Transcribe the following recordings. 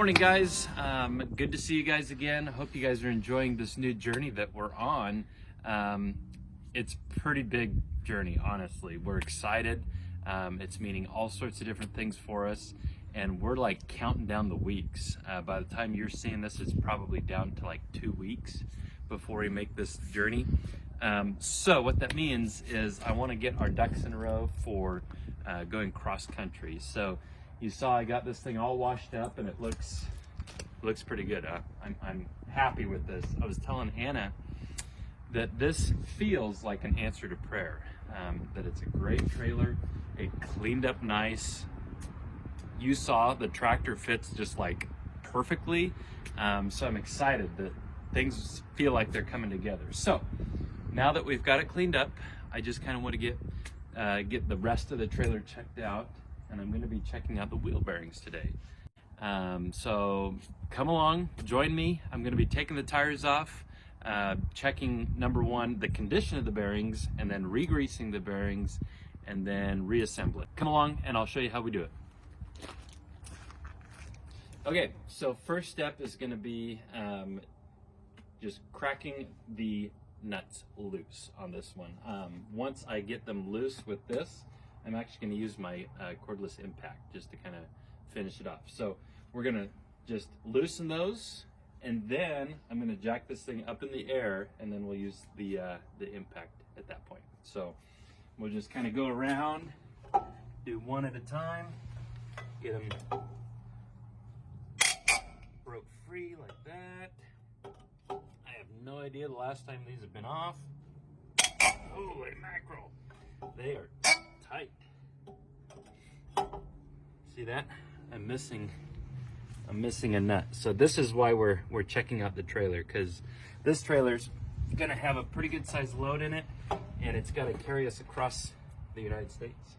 morning, guys. Good to see you guys again. I hope you guys are enjoying this new journey that we're on. It's a pretty big journey, honestly. We're excited. It's meaning all sorts of different things for us, and we're like counting down the weeks. By the time you're seeing this, it's probably down to like 2 weeks before we make this journey. So what that means is I want to get our ducks in a row for going cross country. So you saw I got this thing all washed up, and it looks pretty good. I'm happy with this. I was telling Anna that this feels like an answer to prayer, that it's a great trailer. It cleaned up nice. You saw the tractor fits just like perfectly. So I'm excited that things feel like they're coming together. So now that we've got it cleaned up, I just kind of want to get the rest of the trailer checked out, and I'm going to be checking out the wheel bearings today. So come along, join me. I'm going to be taking the tires off, checking number one, the condition of the bearings, and then re-greasing the bearings, and then reassemble it. Come along and I'll show you how we do it. Okay, so first step is going to be just cracking the nuts loose on this one. Once I get them loose with this, I'm actually going to use my cordless impact just to kind of finish it off. So we're going to just loosen those, and then I'm going to jack this thing up in the air, and then we'll use the impact at that point. So we'll just kind of go around, do one at a time, get them broke free like that. I have no idea the last time these have been off. Holy mackerel, they are tight. See that? I'm missing a nut. So this is why we're checking out the trailer, because this trailer's gonna have a pretty good sized load in it, and it's got to carry us across the United States.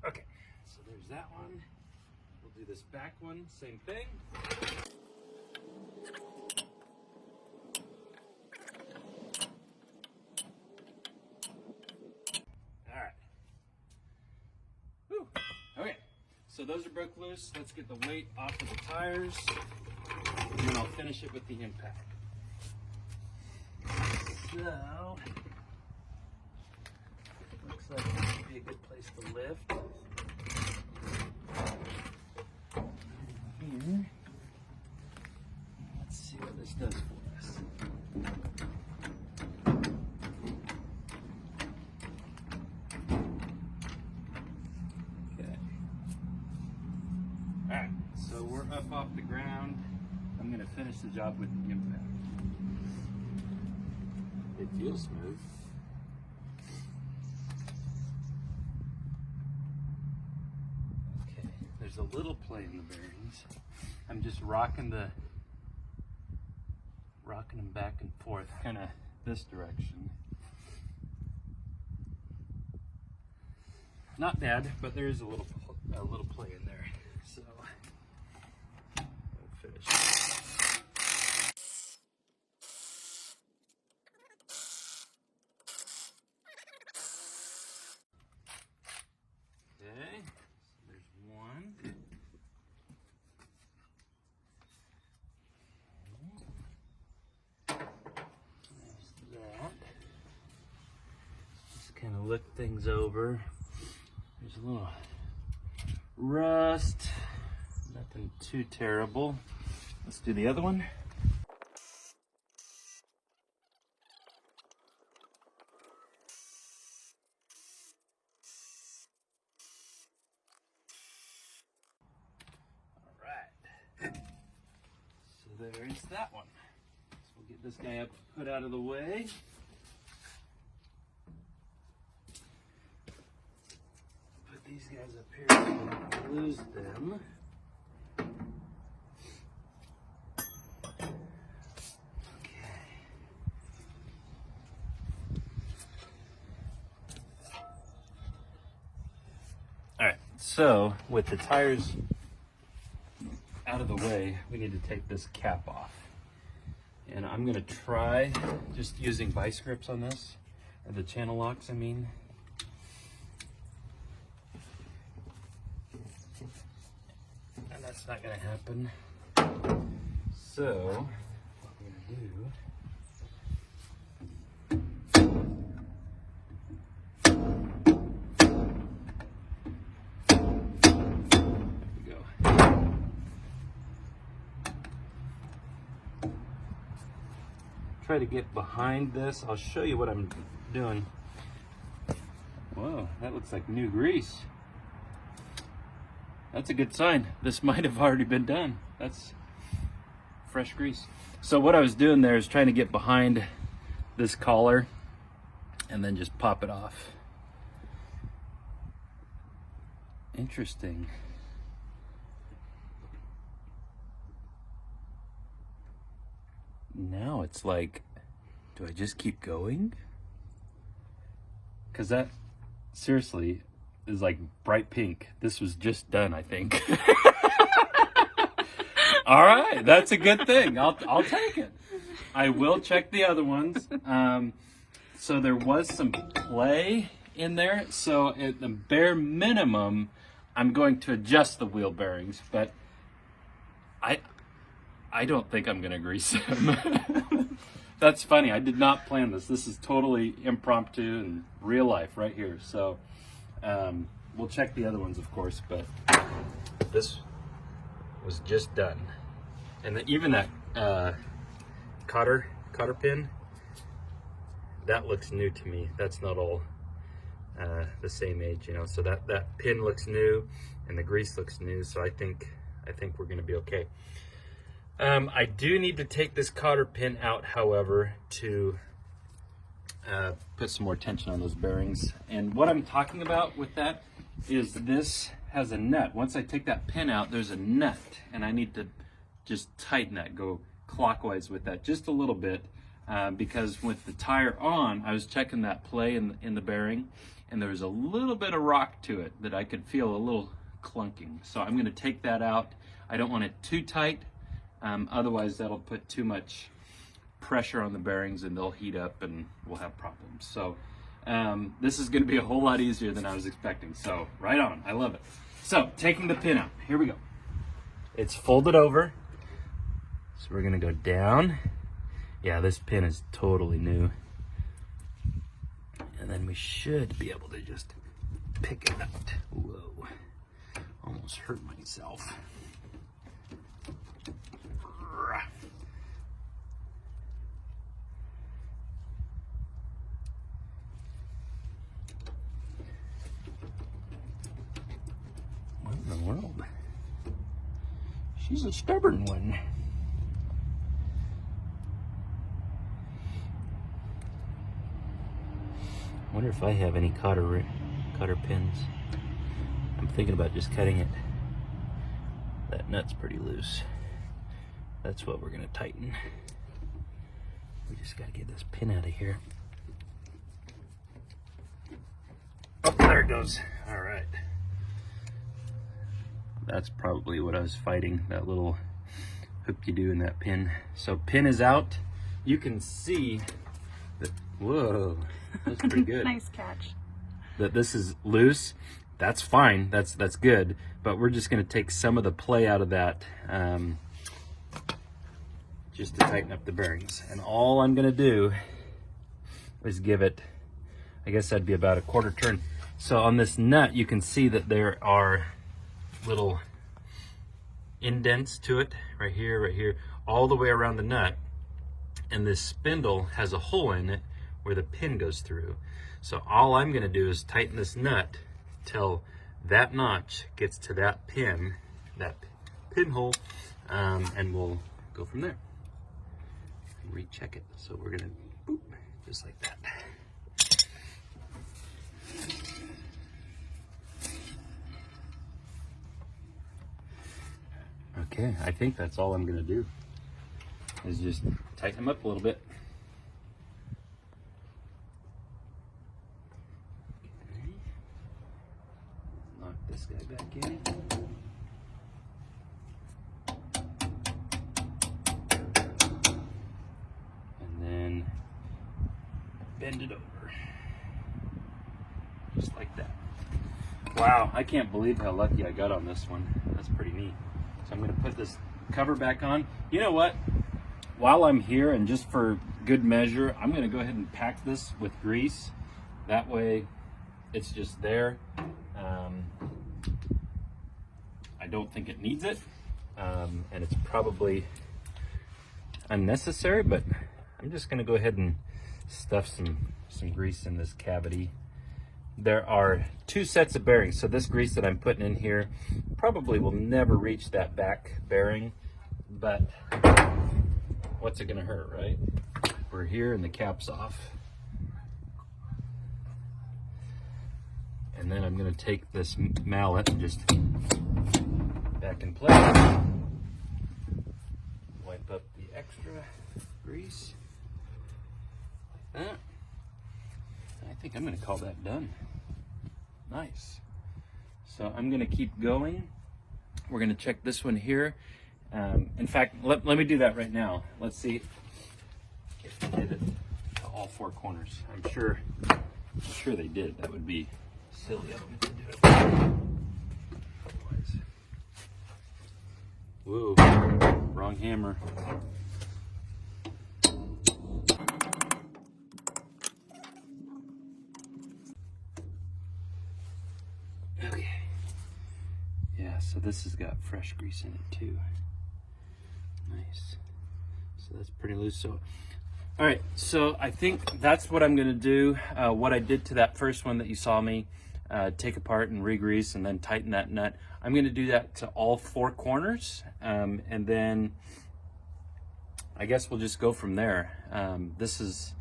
Okay, so there's that one. We'll do this back one, same thing. All right. Whew. Okay, so those are broke loose. Let's get the weight off of the tires, and then I'll finish it with the impact. So, looks like this would be a good place to lift. Here. Let's see what this does for us. Okay. Alright, so we're up off the ground. I'm going to finish the job with the impact. It feels smooth. Okay, there's a little play in the bearings. I'm just rocking them back and forth, kind of this direction. Not bad, but there is a little play in there. So we'll finish it. Okay, so there's one. There's that. Just kind of look things over. There's a little rust, nothing too terrible. Let's do the other one. So there's that one. So we'll get this guy up, put out of the way. Put these guys up here so we don't lose them. Okay. All right, so with the tires out of the way, we need to take this cap off. And I'm gonna try just using vice grips on this, or the channel locks, I mean. that's not gonna happen. So what we're gonna do, try to get behind this. I'll show you what I'm doing. Whoa, that looks like new grease. That's a good sign. This might have already been done. That's fresh grease. So what I was doing there is trying to get behind this collar and then just pop it off. Interesting. Now it's like, do I just keep going? Because that seriously is like bright pink. This was just done, I think. All right, that's a good thing. I'll take it. I will check the other ones. So there was some play in there. So at the bare minimum, I'm going to adjust the wheel bearings, but I don't think I'm gonna grease them. That's funny. I did not plan this. This is totally impromptu and real life right here. So we'll check the other ones, of course, but this was just done. And even that cotter pin, that looks new to me. That's not all the same age, you know. So that pin looks new, and the grease looks new. So I think we're gonna be okay. I do need to take this cotter pin out, however, to put some more tension on those bearings. And what I'm talking about with that is this has a nut. Once I take that pin out, there's a nut, and I need to just tighten that, go clockwise with that just a little bit, because with the tire on, I was checking that play in the bearing, and there was a little bit of rock to it that I could feel a little clunking. So I'm gonna take that out. I don't want it too tight. Otherwise that'll put too much pressure on the bearings and they'll heat up and we'll have problems. So this is going to be a whole lot easier than I was expecting. So right on, I love it. So taking the pin out, here we go. It's folded over. So we're going to go down. Yeah, this pin is totally new. And then we should be able to just pick it out. Whoa, almost hurt myself. What in the world? She's a stubborn one. I wonder if I have any cotter pins. I'm thinking about just cutting it. That nut's pretty loose. That's what we're gonna tighten. We just gotta get this pin out of here. Oh, there it goes. All right. That's probably what I was fighting, that little hoop-de-doo in that pin. So pin is out. You can see that, whoa, that's pretty good. Nice catch. That this is loose. That's fine, that's good. But we're just gonna take some of the play out of that, just to tighten up the bearings. And all I'm gonna do is give it, I guess that'd be about a quarter turn. So on this nut, you can see that there are little indents to it, right here, all the way around the nut. And this spindle has a hole in it where the pin goes through. So all I'm gonna do is tighten this nut till that notch gets to that pinhole, and we'll go from there. Recheck it. So we're gonna boop, just like that. Okay, I think that's all I'm gonna do is just tighten them up a little bit. Okay. Knock this guy back in. Bend it over, just like that. Wow, I can't believe how lucky I got on this one. That's pretty neat. So I'm going to put this cover back on. You know what? While I'm here, and just for good measure, I'm going to go ahead and pack this with grease. That way it's just there. I don't think it needs it, and it's probably unnecessary, but I'm just going to go ahead and stuff some grease in this cavity. There are 2 sets of bearings, so this grease that I'm putting in here probably will never reach that back bearing, but what's it going to hurt, right? We're here and the cap's off. And then I'm going to take this mallet and just back in place. Wipe up the extra grease like that. I think I'm going to call that done. Nice. So I'm going to keep going. We're going to check this one here. In fact, let me do that right now. Let's see if they did it to all 4 corners. I'm sure they did. That would be silly of them to do it otherwise. Whoa, wrong hammer. Okay. Yeah, so this has got fresh grease in it too. Nice. So that's pretty loose. So, all right, so I think that's what I'm gonna do. What I did to that first one that you saw me take apart and re-grease and then tighten that nut, I'm gonna do that to all 4 corners, and then I guess we'll just go from there. This is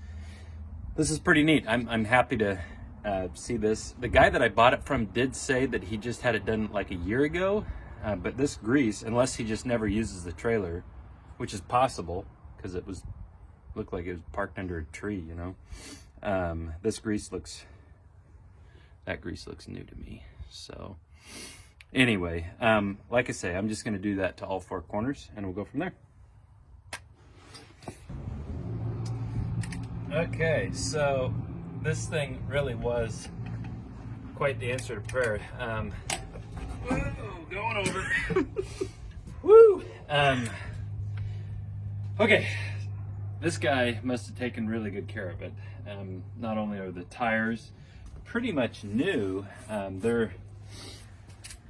pretty neat. I'm happy to see this. The guy that I bought it from did say that he just had it done like a year ago, but this grease, unless he just never uses the trailer, which is possible because it looked like it was parked under a tree, you know. This grease looks new to me. So anyway, like I say, I'm just going to do that to all 4 corners and we'll go from there. Okay, so this thing really was quite the answer to prayer. Whoa, going over. Woo! Okay, this guy must have taken really good care of it. Not only are the tires pretty much new, they're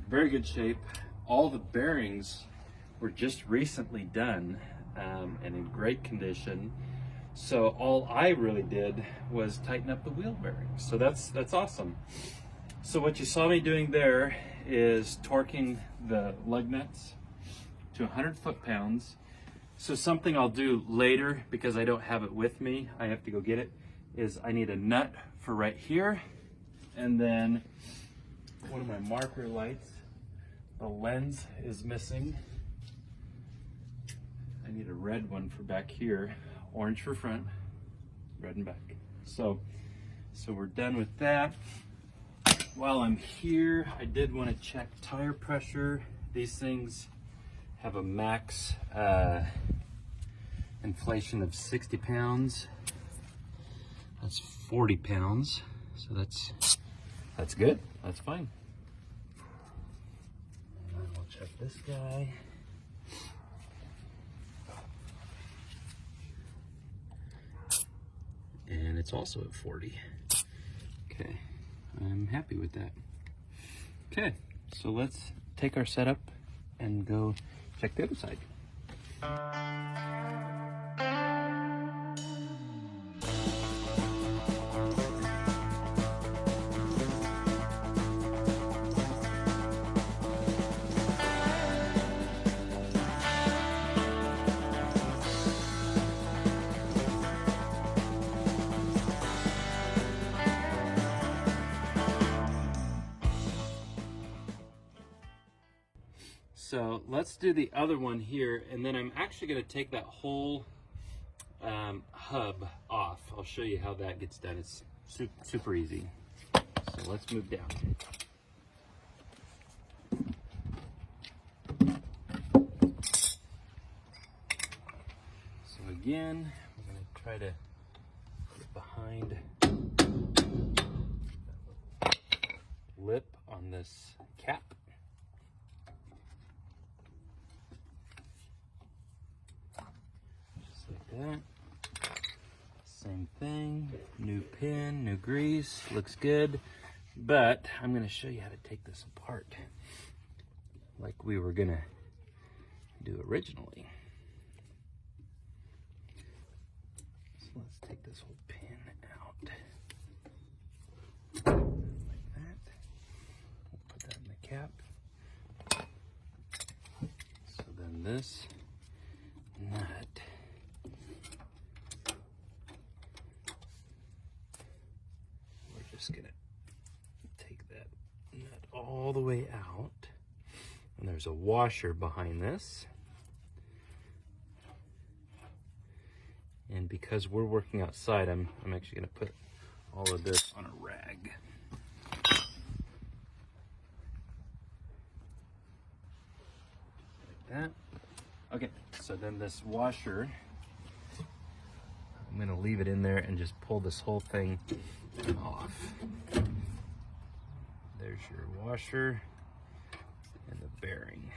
very good shape. All the bearings were just recently done and in great condition. So all I really did was tighten up the wheel bearings. So that's awesome. So what you saw me doing there is torquing the lug nuts to 100 foot-pounds. So something I'll do later, because I don't have it with me, I have to go get it, is I need a nut for right here, and then one of my marker lights, the lens is missing. I need a red one for back here, orange for front, red and back. So we're done with that. While I'm here, I did want to check tire pressure. These things have a max inflation of 60 pounds. That's 40 pounds. So that's good. That's fine. And we'll check this guy. And it's also at 40. Okay, I'm happy with that. Okay, so let's take our setup and go check the other side. So let's do the other one here, and then I'm actually going to take that whole hub off. I'll show you how that gets done. It's super easy. So let's move down. So again, we're going to try to get behind that lip on this cap. that. Same thing, new pin, new grease, looks good. But I'm gonna show you how to take this apart like we were gonna do originally. So let's take this whole pin out. Like that. We'll put that in the cap. So then this nut, we're just gonna take that nut all the way out. And there's a washer behind this. And because we're working outside, I'm actually gonna put all of this on a rag. Like that. Okay, so then this washer, I'm gonna leave it in there and just pull this whole thing off. There's your washer and the bearing.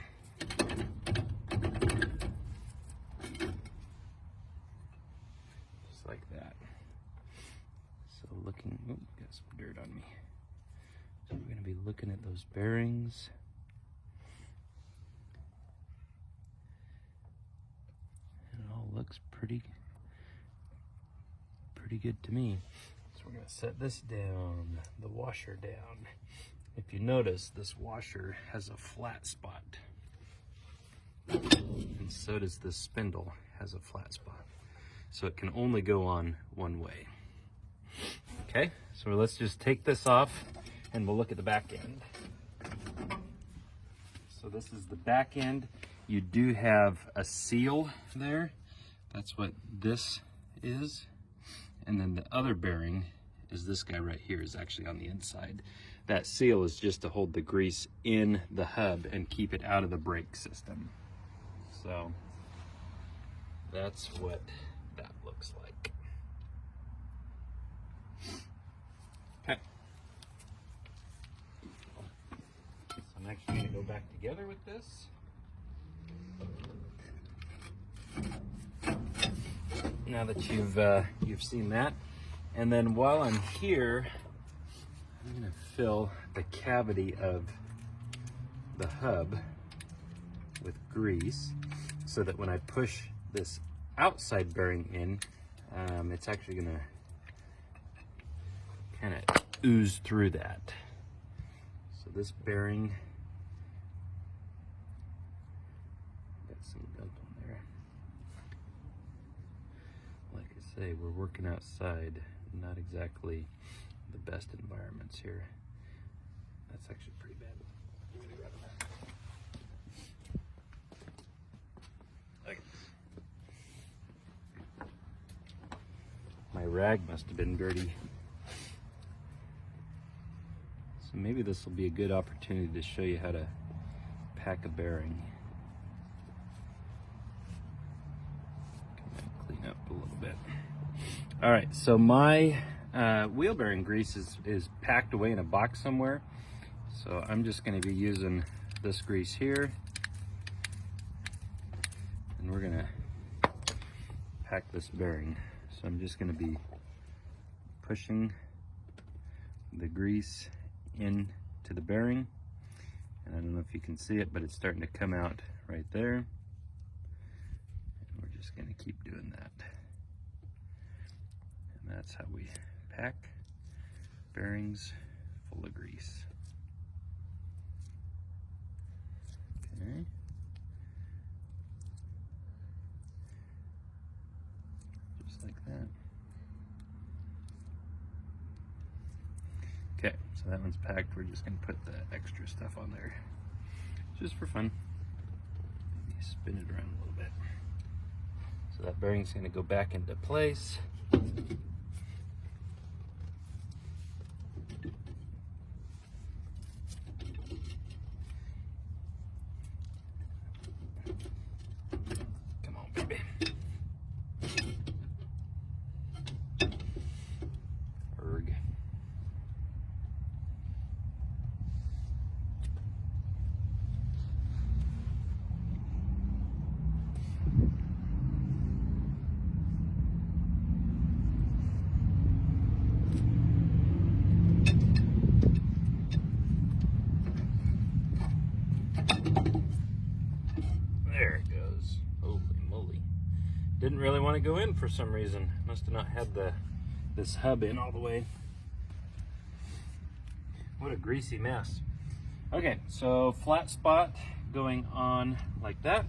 Just like that. So looking, oh, got some dirt on me. So we're gonna be looking at those bearings. And it all looks pretty good to me. So we're gonna set this down, the washer down. If you notice, this washer has a flat spot. And so does this spindle, has a flat spot. So it can only go on one way. Okay, so let's just take this off and we'll look at the back end. So this is the back end. You do have a seal there. That's what this is. And then the other bearing is this guy right here, is actually on the inside. That seal is just to hold the grease in the hub and keep it out of the brake system. So that's what that looks like. Okay. So I'm actually gonna go back together with this. Now that you've seen that. And then while I'm here, I'm gonna fill the cavity of the hub with grease so that when I push this outside bearing in, it's actually gonna kind of ooze through that. So this bearing, got some dump on there. Like I say, we're working outside, not exactly the best environments here. That's actually pretty bad. Okay. My rag must have been dirty. So maybe this will be a good opportunity to show you how to pack a bearing. Clean up a little bit. All right, so my wheel bearing grease is packed away in a box somewhere. So I'm just gonna be using this grease here. And we're gonna pack this bearing. So I'm just gonna be pushing the grease into the bearing. And I don't know if you can see it, but it's starting to come out right there. And we're just gonna keep doing that. And that's how we pack bearings full of grease. Okay. Just like that. Okay, so that one's packed. We're just gonna put the extra stuff on there, just for fun. Maybe spin it around a little bit. So that bearing's gonna go back into place. Come on, baby. Erg. There it goes. Holy moly. Didn't really want to go in for some reason. Must have not had this hub in all the way. What a greasy mess. Okay, so flat spot going on like that.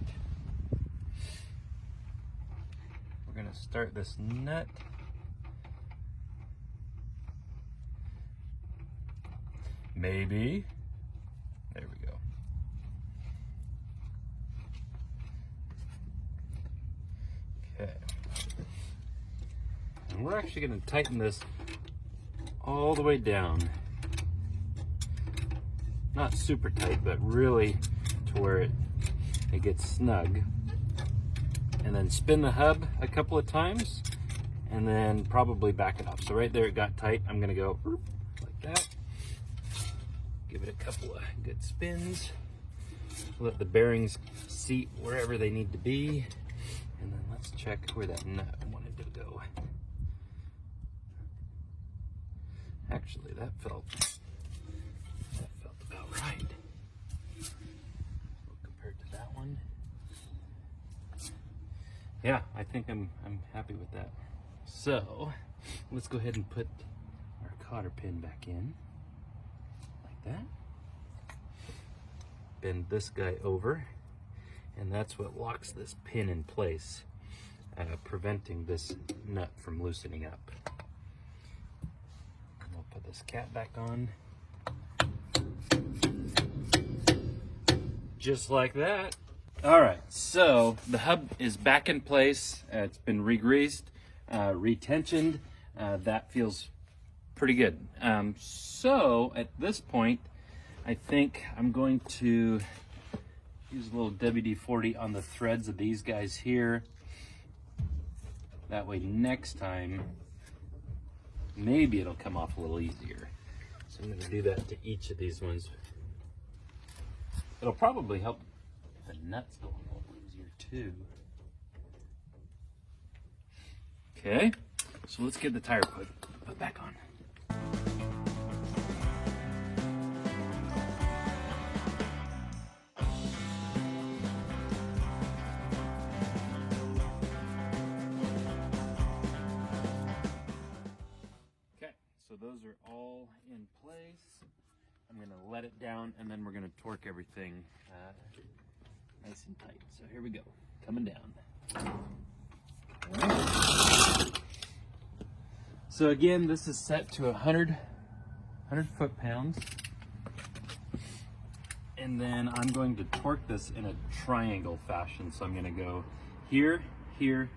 We're gonna start this nut. Maybe. There we go. Okay. And we're actually going to tighten this all the way down. Not super tight, but really to where it gets snug. And then spin the hub a couple of times and then probably back it up. So right there it got tight. I'm going to go like that. Give it a couple of good spins. Let the bearings seat wherever they need to be. And then let's check where that nut wanted to go. Actually, that felt about right. Compared to that one. Yeah, I think I'm happy with that. So let's go ahead and put our cotter pin back in. That. Bend this guy over, and that's what locks this pin in place, preventing this nut from loosening up. And we'll put this cap back on. Just like that. All right, so the hub is back in place. It's been re-greased, retensioned. That feels pretty good. So at this point, I think I'm going to use a little WD-40 on the threads of these guys here. That way next time, maybe it'll come off a little easier. So I'm going to do that to each of these ones. It'll probably help the nuts go a little easier too. Okay, so let's get the tire put back on. So those are all in place. I'm going to let it down and then we're going to torque everything nice and tight. So here we go, coming down. Right. So again, this is set to 100 foot-pounds. And then I'm going to torque this in a triangle fashion. So I'm going to go here, here,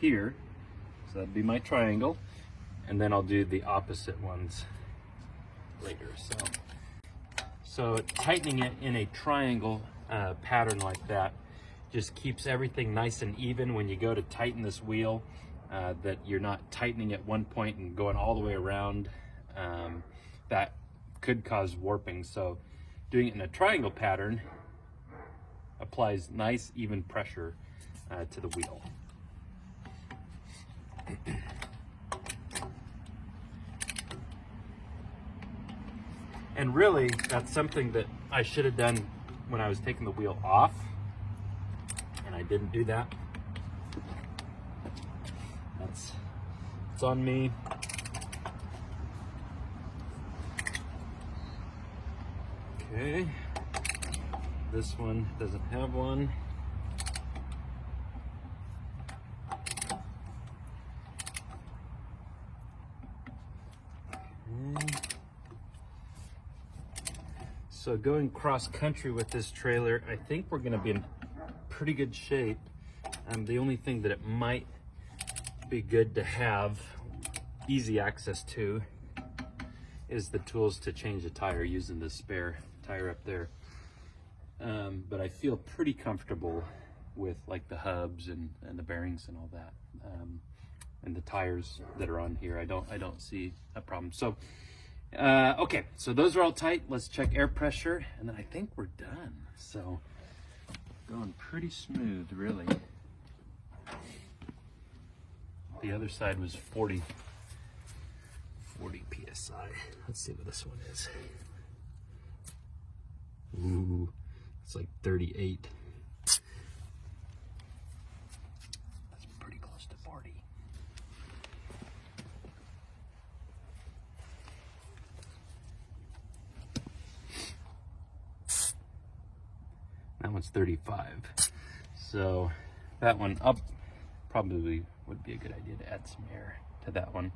here. So that'd be my triangle. And then I'll do the opposite ones later. So tightening it in a triangle pattern like that just keeps everything nice and even when you go to tighten this wheel, that you're not tightening at one point and going all the way around. That could cause warping. So doing it in a triangle pattern applies nice even pressure to the wheel. And really, that's something that I should have done when I was taking the wheel off, and I didn't do that. It's on me. Okay, this one doesn't have one. Okay. So going cross country with this trailer, I think we're gonna be in pretty good shape. The only thing that it might be good to have easy access to is the tools to change the tire using the spare tire up there. But I feel pretty comfortable with like the hubs and the bearings and all that. And the tires that are on here, I don't see a problem. So okay, so those are all tight. Let's check air pressure, and then I think we're done. So going pretty smooth, really. The other side was 40 PSI. Let's see what this one is. Ooh, it's like 38. That one's 35. So that one up probably would be a good idea to add some air to that one.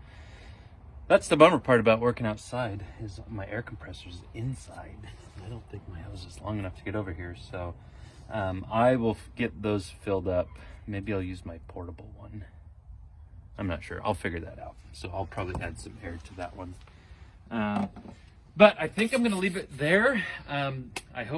That's the bummer part about working outside, is my air compressor's inside. I don't think my hose is long enough to get over here, so I will get those filled up. Maybe I'll use my portable one. I'm not sure. I'll figure that out. So I'll probably add some air to that one. But I think I'm going to leave it there. I hope